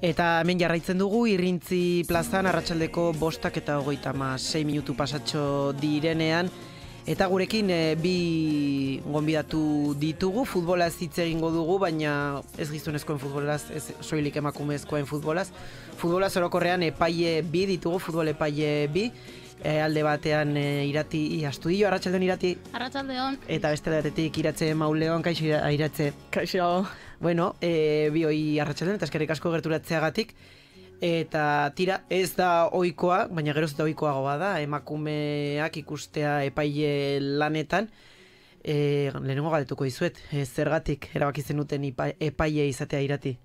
Eta hemen jarraitzen dugu, Irrintzi plazan arratsaldeko 5:36 minutu pasatxo direnean. Eta gurekin bi gonbidatu ditugu, futbolaz hitz egingo dugu, baina ez gizonezkoen futbolaz, ez soilik emakumezkoen futbolaz. Futbolaz orokorrean epaile bi ditugu, futbol epaile bi. Alde batean Irati Astudillo, arratsaldeon Irati. Arratsaldeon. Eta beste batetik Iratze Mauleon, kaixo Iratze. Kaixo. Bueno, bi hoi arratsaldeon eta eskerrik asko gerturatzeagatik. Eta tira, ez da ohikoa, baina geroz eta ohikoagoa da, emakumeak ikustea epaile lanetan. Lehenengo galdetuko dizuet, zergatik erabaki zenuten epaile izatea Irati?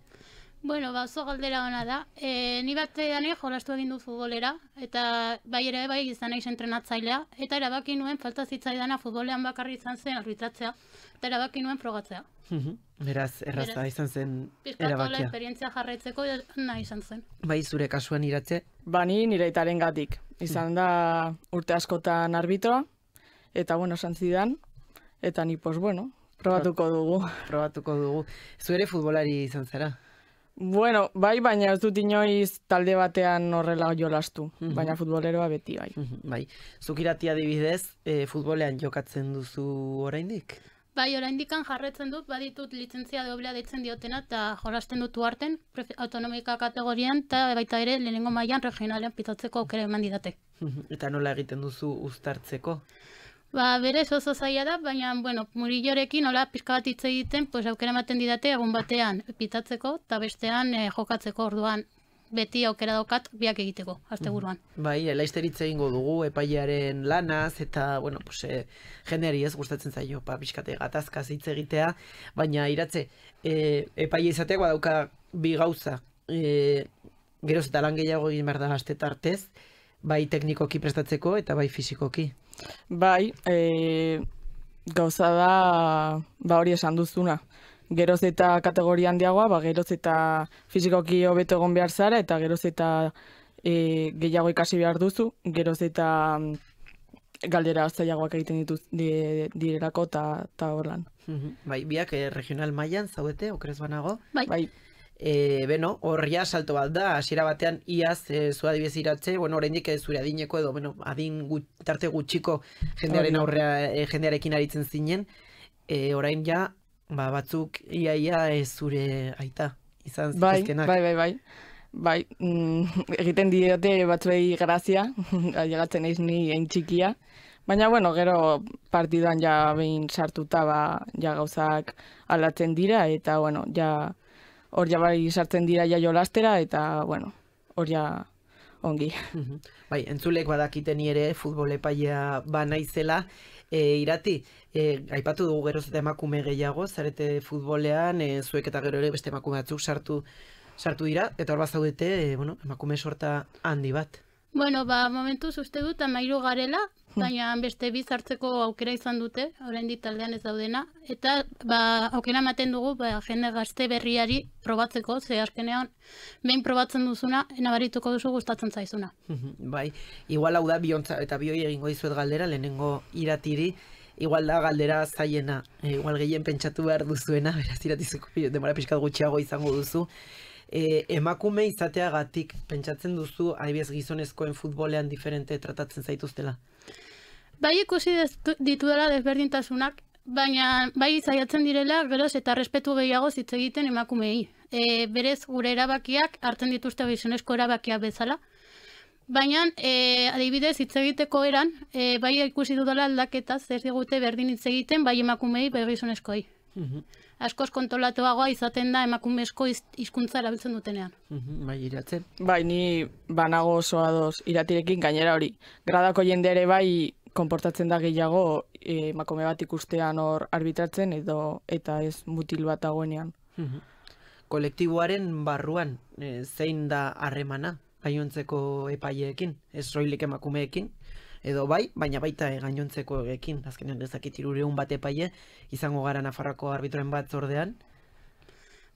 Bueno, oso galdera ona da. Ni batean jolastu egin dut futbolera, eta bai izan naiz entrenatzailea, eta erabaki nuen falta zitzaidana futbolean bakarri izan zen arbitratzea, eta erabaki nuen frogatzea. Beraz, erraza izan zen erabakia. Pizkatola esperientzia jarraitzeko nahi izan zen. Bai, zure kasuan Iratze? Ni nire aitaren gatik. Izan da urte askotan arbitroa, eta bueno, esan zidan, eta ni, pues bueno, probatuko dugu. Zure futbolari izan zara? Bueno, bai, baina ez dut inoiz talde batean horrela jolastu, baina futboleroa beti bai. Bai, zuk Irati adibidez, futbolean jokatzen duzu oraindik? Bai, oraindikan jarretzen dut, baditut lizentzia doblea deitzen diotena, eta jolasten dut uarten, autonomika kategorian, eta baita ere lehenengo mailan regionalean pitatzeko aukera eman didate. Eta nola egiten duzu uztartzeko? Berez oso zaila da, baina, bueno, Murillorekin nola pizka bat hitz egiten, pues aukera ematen didate egun batean pitatzeko, eta bestean jokatzeko orduan. Beti aukera daukat biak egiteko, asteburuan. Bai, laizter hitz egingo dugu epailearen lanaz, eta, bueno, pues, jendeari ez gustatzen zaio, pixkate gatazkaz hitz egitea, baina Iratze, epaile izateak badauka bi gauza, geroz eta lan gehiago egin behar da aste tartez, bai teknikoki prestatzeko eta bai fisikoki. Bai, gauza da hori esan duzuna. Geroz eta kategoria handiagoa, geroz eta fizikoki hobeto egon behar zara, eta geroz eta gehiago ikasi behar duzu, geroz eta galdera zailagoak egiten direlako eta horlan. Bai, biak regional mailan zaudete, okerez banago? Bai. Beno, horria salto bat da, hasiera batean iaz zu adibidez Iratze, bueno, oraindik zure adineko edo, bueno, tarte gutxiko jendearekin aritzen zinen, orain ja, batzuk iaia zure aita izan zitezkenak. Bai, egiten diote batzuei grazia, llegatzen naiz ni hain txikia, baina, bueno, gero partiduan ja behin sartuta, ja gauzak aldatzen dira, eta, bueno, ja hor ja bai sartzen dira ja jolastera, eta, bueno, hor ja ongi. Bai, entzulek badakiten ere futbol epailea naizela. Irati, aipatu dugu geroz eta emakume gehiago, zarete futbolean, zuek eta gero ere beste emakume batzuk sartu dira, eta hor bazaudete, emakume sorta handi bat. Bueno, momentuz uste dut 13 garela, baina beste bi sartzeko aukera izan dute, oraindik taldean ez daudena, eta aukera ematen dugu jende gazte berriari probatzeko, ze azkenean behin probatzen duzuna, nabarituko duzu gustatzen zaizuna. Bai, igual hau da biontza eta bioi egingo dizuet galdera, lehenengo Iratiri, igual da galdera zaiena, igual gehien pentsatu behar duzuena, beraz Iratizuko demora pixkat gutxiago izango duzu. Emakume izateagatik pentsatzen duzu adibidez gizonezkoen futbolean diferente tratatzen zaituztela? Bai ikusi ditudala desberdintasunak, baina bai saiatzen direla geroz eta respetu gehiago hitz egiten emakumeei. Berez gure erabakiak hartzen dituzte gizonezko erabakiak bezala, baina adibidez hitz egiteko eran bai ikusi dudala aldaketaz ez digute berdin hitz egiten bai emakumeei bai gizonezkoei. Askoz kontrolatuagoa izaten da emakumezko hizkuntza erabiltzen dutenean. Bai, Iratze? Bai, ni banago oso ados Iratirekin gainera hori. Gradako jende ere bai konportatzen da gehiago emakume bat ikustean hor arbitratzen eta ez mutil bat dagoenean. Kolektiboaren barruan zein da harremana gainontzeko epaileekin, ez soilik emakumeekin? Edo bai, baina baita gainontzeko egekin, azkenean ezakit 300 bat epaile, izango gara Nafarroako arbitroen bat zordean.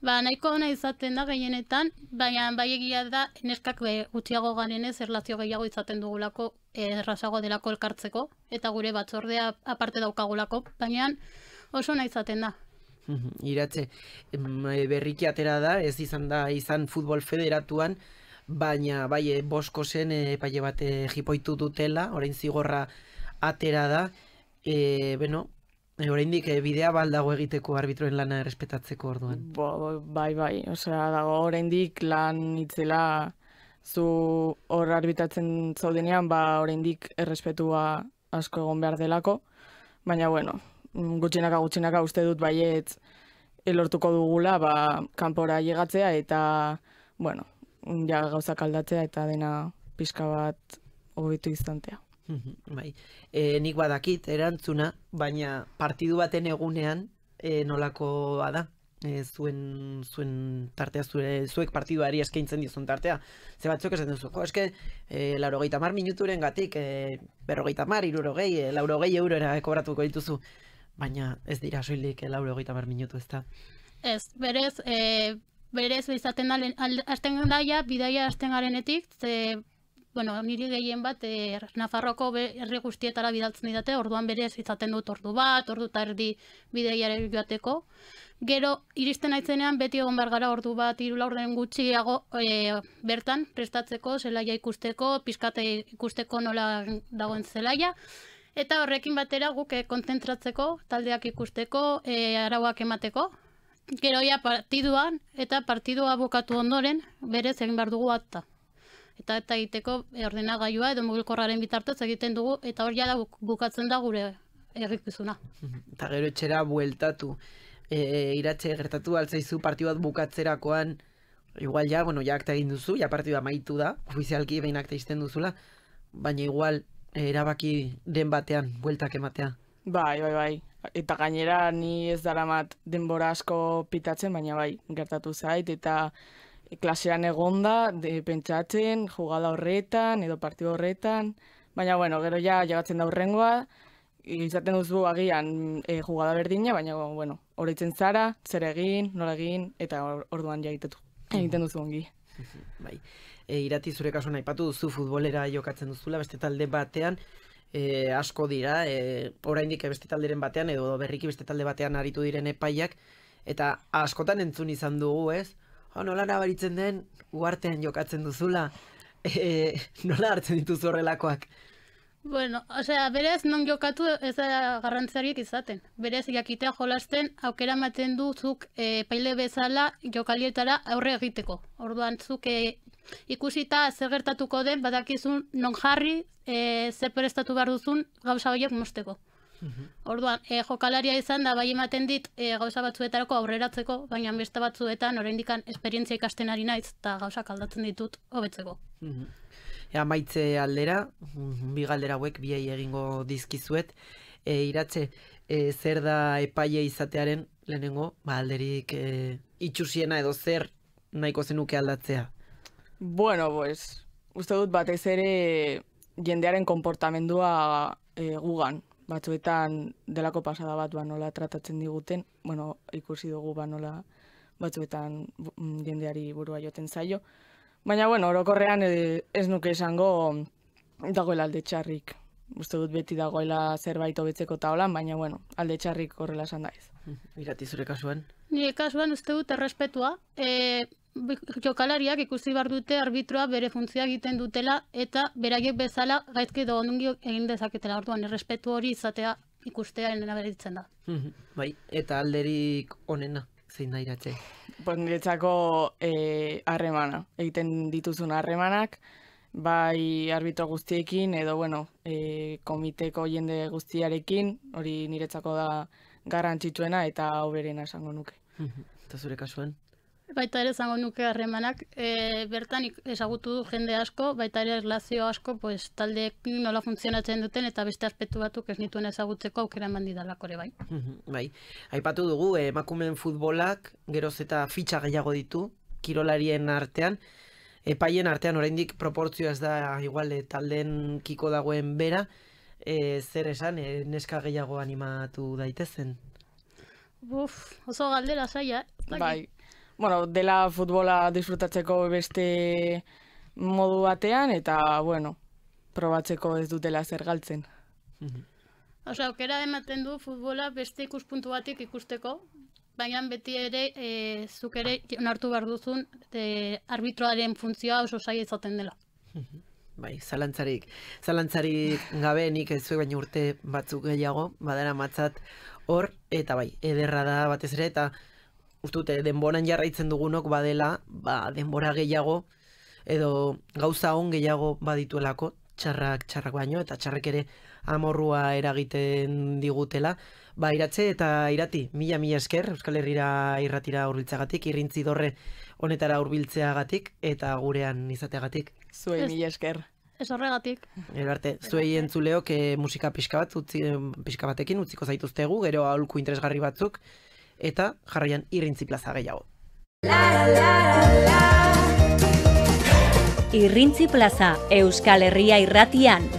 Nahiko ona izaten da gehienetan, baina bai egia da neskak gutxiago garenez erlazio gehiago izaten dugulako errazago delako elkartzeko, eta gure batzordea aparte daukagulako, baina oso ona izaten da. Iratze, berriki atera da, ez izan futbol federatuan, baina bai Boskosen epaile bat jipoitu dutela, orain zigorra atera da, oraindik bidea baldago egiteko arbitroen lana errespetatzeko orduan. Bai, osea, dago oraindik lan itzela zu hor arbitratzen zaudenean, oraindik errespetua asko egon behar delako, baina gutxinaka uste dut baietz lortuko dugula kanpora llegatzea eta ja gauzak aldatzea eta dena pixka bat hobetu izantea. Bai. Nik badakit erantzuna, baina partidu baten egunean nolakoa da? Zuen tartea, zuek partiduari eskaintzen dizun tartea. Ze batzuk esan duzu, eske 80 minuturen gatik 50, 60, 60 eurora kobratuko dituzu. Baina ez dira soilik 80 minutu, ez da? Ez, berez izaten da, bidaia hasten garenetik, niri gehien bat Nafarroko herri guztietara bidaltzen didate, orduan berez izaten dut ordu bat, ordu eta erdi bideiare joateko. Gero, iristen aitzenean beti egon behar gara ordu bat, 3 laurden gutxiago bertan prestatzeko, zelaia ikusteko, pizkate ikusteko nola dagoen zelaia. Eta horrekin batera guk kontzentratzeko, taldeak ikusteko, arauak emateko. Gero ja partiduan, eta partidua bukatu ondoren, berez egin behar dugu atta. Eta egiteko ordenagailua edo mugikorraren bitartez egiten dugu, eta hor ja bukatzen da gure egikizuna. Eta gero etxera bueltatu. Iratxe gertatu altzaizu partidu bat bukatzerakoan, igual ja akta egin duzu, ja partidua amaitu da, ofizialki behin akta izten duzula, baina igual erabaki den batean, bueltak ematea. Bai. Eta gainera ni ez daramat denbora asko pitatzen, baina gertatu zait, eta klasean egonda, pentsatzen, jugada horretan, edo partidu horretan, baina gero ja llegatzen da hurrengoa, izaten duzu agian jugada berdina, baina oroitzen zara, zer egin, nola egin, eta orduan ja egiten duzu ongi. Bai. Irati zure kasuan aipatu duzu futbolera jokatzen duzula, beste talde batean, asko dira, oraindik beste talderen batean, edo berriki beste talde batean aritu diren epaiak, eta askotan entzun izan dugu, ez? Nola nabaritzen den, uartean jokatzen duzula, nola hartzen dituzu horrelakoak? Berez non jokatu ez da garrantziarik izaten. Berez jakitea jolasten aukera ematen du zuk epaile bezala jokalietara aurre egiteko. Orduan zuk ikusita zer gertatuko den, badakizun non jarri, zer prestatu behar duzun gauza horiek mosteko. Orduan, jokalaria izan da bai ematen dit gauza batzuetarako aurreratzeko, baina beste batzuetan oraindikan esperientzia ikasten ari naiz eta gauzak aldatzen ditut hobetzeko. Amaitze aldera, bi galdera hauek biei egingo dizkizuet. Iratxe, zer da epaile izatearen lehenengo, alderik itxusiena edo zer nahiko zenuke aldatzea? Uste dut batez ere jendearen konportamendua gugan. Batzuetan delako pasada bat nola tratatzen diguten, ikusi dugu nola batzuetan jendeari burua joten zaio. Baina, orokorrean ez nuke esango dagoela alde txarrik. Uste dut beti dagoela zerbait hobetzeko eta holan, baina, alde txarrik horrela esan da ez. Irati zure kasuan? Nire kasuan uste dut errespetua. Jokalariak ikusi behar dute arbitroa bere funtzioa egiten dutela eta beraiek bezala gaizki edo ondungi egin dezaketela. Orduan, errespetu hori izatea ikustea enaberitzen da. Bai, eta alderik onena, zein da Iratxe? Niretzako harremana, egiten dituzun harremanak, bai arbitro guztiekin edo, komiteko jende guztiarekin, hori niretzako da garrantzitsuena eta hoberena esango nuke. Eta zure kasuan? Baita ere zango nuke harremanak, bertan ezagutu du jende asko, baita ere erlazio asko, taldeek nola funtzionatzen duten eta beste aspektu batzuk ez nituen ezagutzeko aukera eman didalako ere bai. Bai, aipatu dugu emakumeen futbolak geroz eta fitxa gehiago ditu, kirolarien artean, epaien artean oraindik proportzioa ez da igual taldeen kiko dagoen bera, zer esan, neska gehiago animatu daitezen? Oso galdera zaila, Bai. Dela futbola disfrutatzeko beste modu batean, eta, probatzeko ez dutela zer galtzen. Aukera ematen du futbola beste ikuspuntu batik ikusteko, baina beti ere zuk ere onartu behar duzun arbitroaren funtzioa oso zaila izaten dela. Bai, zalantzarik gabe nik ez zuek baina urte batzuk gehiago, badara matzat hor, eta bai, ederra da batez ere, eta ustute denboran jarraitzen dugunok badela, denbora gehiago, edo gauza on gehiago badituelako, txarrak baino, eta txarrek ere amorrua eragiten digutela. Iratze eta Irati, mila esker, Euskal Herrira irratira hurbiltzeagatik, Irrintzi Dorre honetara hurbiltzeagatik, eta gurean izateagatik. Zuei mila esker. Ez horregatik. Arte, zuei entzuleok musika pixka batekin utziko zaituztegu, gero aholku interesgarri batzuk, eta jarraian Irrintzi Plaza gehiago. Irrintzi Plaza, Euskal Herria irratian.